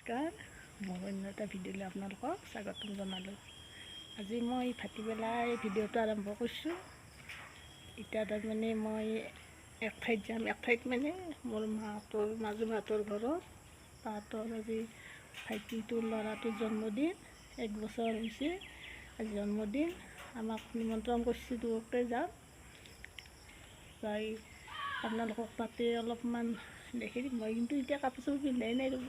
নমস্কাৰ, মই অন্য এটা ভিডিঅ'লৈ আপোনালোকক স্বাগতম জনালোঁ। আজি মই ভাটিবেলা এই ভিডিঅ'টো আৰম্ভ কৰিছোঁ। এতিয়া তাৰমানে মই এক ঠাইত যাম, এক ঠাইত মানে মোৰ মাহঁতৰ মাজু মাহঁতৰ ঘৰত। তাহাঁতৰ আজি ভাইটিটোৰ ল'ৰাটোৰ জন্মদিন, 1 বছৰ হৈছে আজি জন্মদিন। আমাক নিমন্ত্ৰণ কৰিছে, দুয়োকে যাম। যাই আপোনালোকক তাতে অলপমান দেখি দিম। মই কিন্তু এতিয়া কাপোৰ চাপোৰ পিন্ধাই নাই ৰ'ব।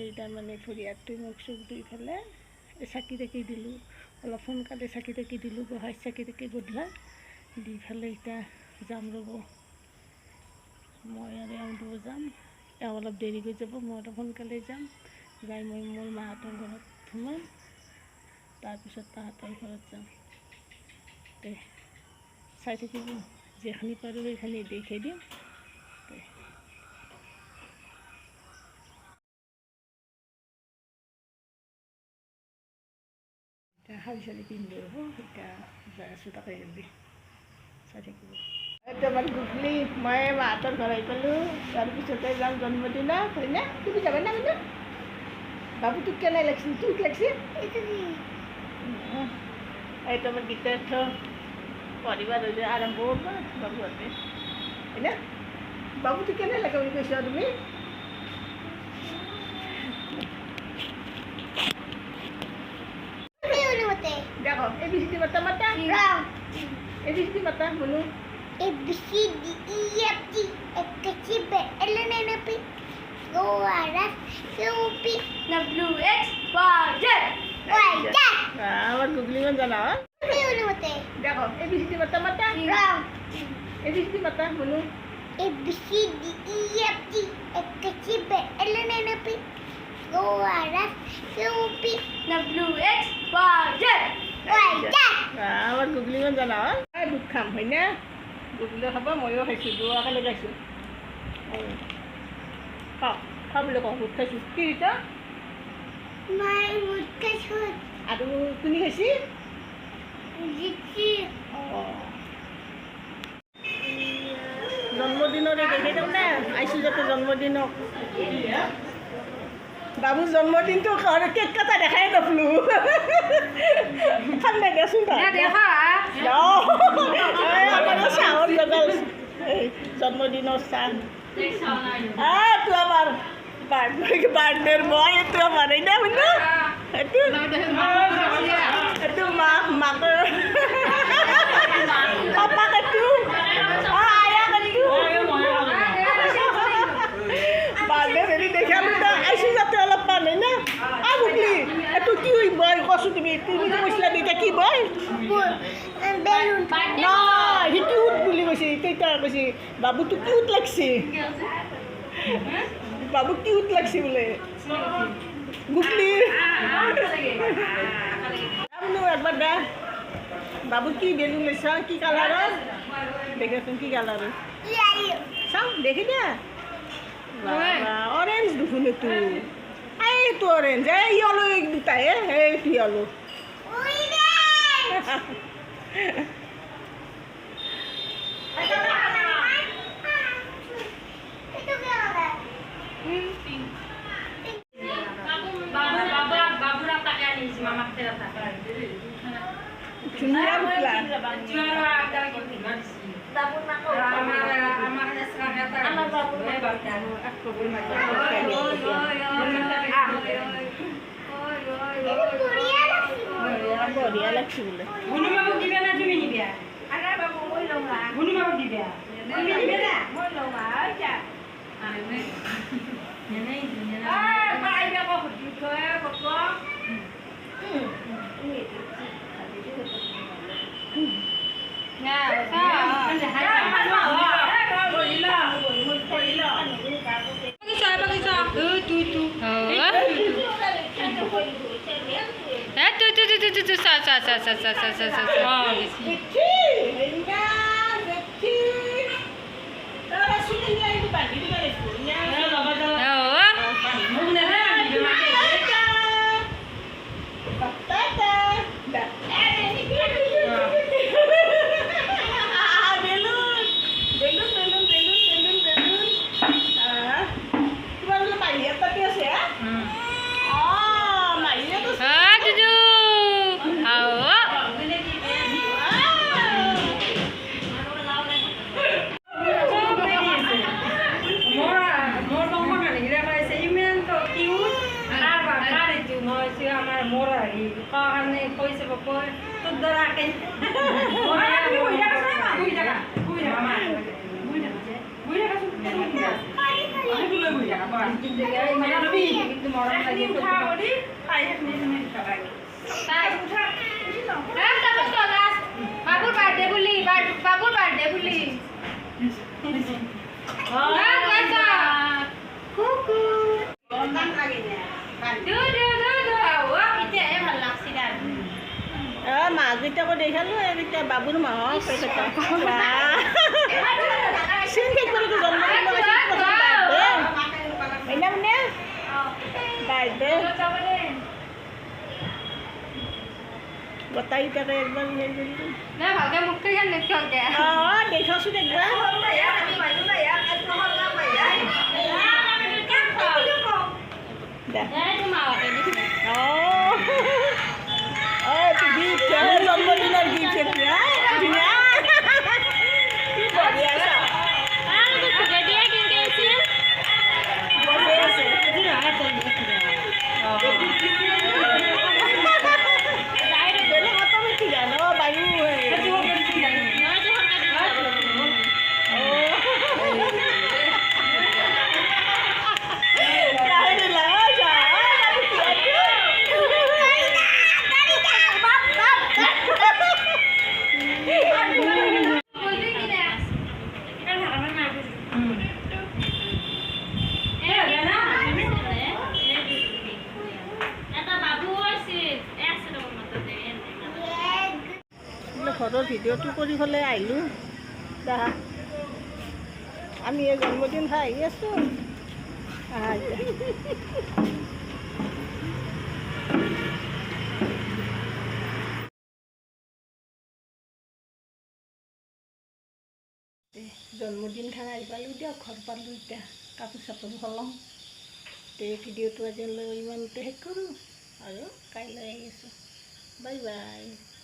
এই তাৰমানে ভৰি হাতটো মুখ চুখ ধুই পেলাই এই চাকি তাকি দিলোঁ, অলপ সোনকালে চাকি তাকি দিলোঁ, গোহাঁই চাকি তাকি গধূলা দি পেলাই এতিয়া যাম ৰ'ব। মই আৰু এওঁ যাম, এওঁ অলপ দেৰিকৈ যাব, মই অলপ সোনকালে যাম। যাই মই মোৰ মাহঁতৰ ঘৰত সোমাম, তাৰপিছত তাহাঁতৰ ঘৰত যাম। চাই থাকিব, যিখিনি পাৰোঁ সেইখিনি দেখাই দিম। এতিয়া শাৰী চাৰী পিন্ধি হ'ব, এতিয়া যাই আছোঁ তাকে হেৰি চাই থাকিব। এতিয়া মানে গধূলি মই মাহঁতৰ ঘৰ আহি পালোঁ, তাৰপিছতে যাম জন্মদিনত, হয়নে? তুমি যাবা না কিন্তু বাবুটোক কেনে লাগিছিল? তোক লাগিছিল? এইটো আমাৰ গীতাৰ্থ পঢ়িব ধৰিলে আৰম্ভ হ'ব বাবুহঁতে, হয়নে? বাবুটোক কেনে লাগে বুলি কৈছা তুমি? দেখো ABCD মাতা মাতা, ABCD মাতা বলো। ABCD EFG HIJ LMNOP ORF WX YZ আমার গুগলি মান জানা? দেখো ABCD মাতা মাতা, ABCD মাতা বলো। ABCD EFG HIJ LMNOP ORF WX YZ আমার গুগলি মান জানা? দুধ খাম, হয় না? গুগলি খাব, ময়ো খাইছোঁ, দুয়োকালে খাইছোঁ। খা বুলি কওঁ, দুধ খাইছোঁ। কি এটা? আৰু কোনে খাইছি? জন্মদিনৰ দেখি দিওঁ নে আইছোঁ যাতে জন্মদিনক। বাবুৰ জন্মদিনটো কেক কটা দেখাই নাপালোঁ। ঠাণ্ডা দেচোন চাহৰ জগাল জন্মদিনৰ চাহ। এইটো আমাৰ বাৰ্থডেৰ বয়, এইটো আমাৰ এই না শুনো এইটো মাকৰ পাপাক এইটো আয়াক এইটো বাৰ্থডে হেৰি দেখালোঁ তা আইছোঁ যাতে অলপমান হয় না। বুকলি এইটো কি বয় কচোন তুমি যে কৈছিলা এতিয়া কি বয়? নহয় সি কিউট বুলি কৈছে, কেইটা কৈছে বাবুটো কিউট লাগছে, বাবু কিউট লাগছে বোলে। গুকলি একবার দে বাবু কি বেলুন লৈছা, কি কালাৰৰ দেখাচোন, কি কালাৰৰ চাওঁ দেখি দে। অৰেঞ্জ দেখোন এইটো, এইটো অৰেঞ্জ, এই য়েলো দুটাই এইটো য়েলো। ধুনীয়া বুকলা বঢ়িয়া লাগছে বোলে। গুনুবাবুক দিবে না তুমি নিবে? গুনুবাবুক দিবে? তুমি নিবে না? কাৰণে কৈছে বাপই তোৰ দৰাকে বাবুৰ বাৰ্থডে বলি বাবুৰ বাৰ্থডে বলি মাছকেইটাকো দেখালো এইকেইটা বাবুৰ মাহক এইকেইটা গোটাইকেইটাকে একদম হেৰি কৰিলোঁ ভালকে মুখটো ইয়াত নেখুৱাকে অঁ দেখাচোন একবাৰ জন্মদিনৰ গিফ্ট এতিয়া ধুনীয়া ঘৰৰ ভিডিঅ'টো কৰি পেলাই আহিলোঁ আমি এই জন্মদিন খাই আহি আছোঁ জন্মদিন খাই আহি পালোঁ দিয়ক ঘৰ পালোঁ এতিয়া কাপোৰ চাপোৰ সলাওঁ এই ভিডিঅ'টো আজিলৈ ইমানতে শেষ কৰোঁ আৰু কাইলৈ আহি আছোঁ বাই বাই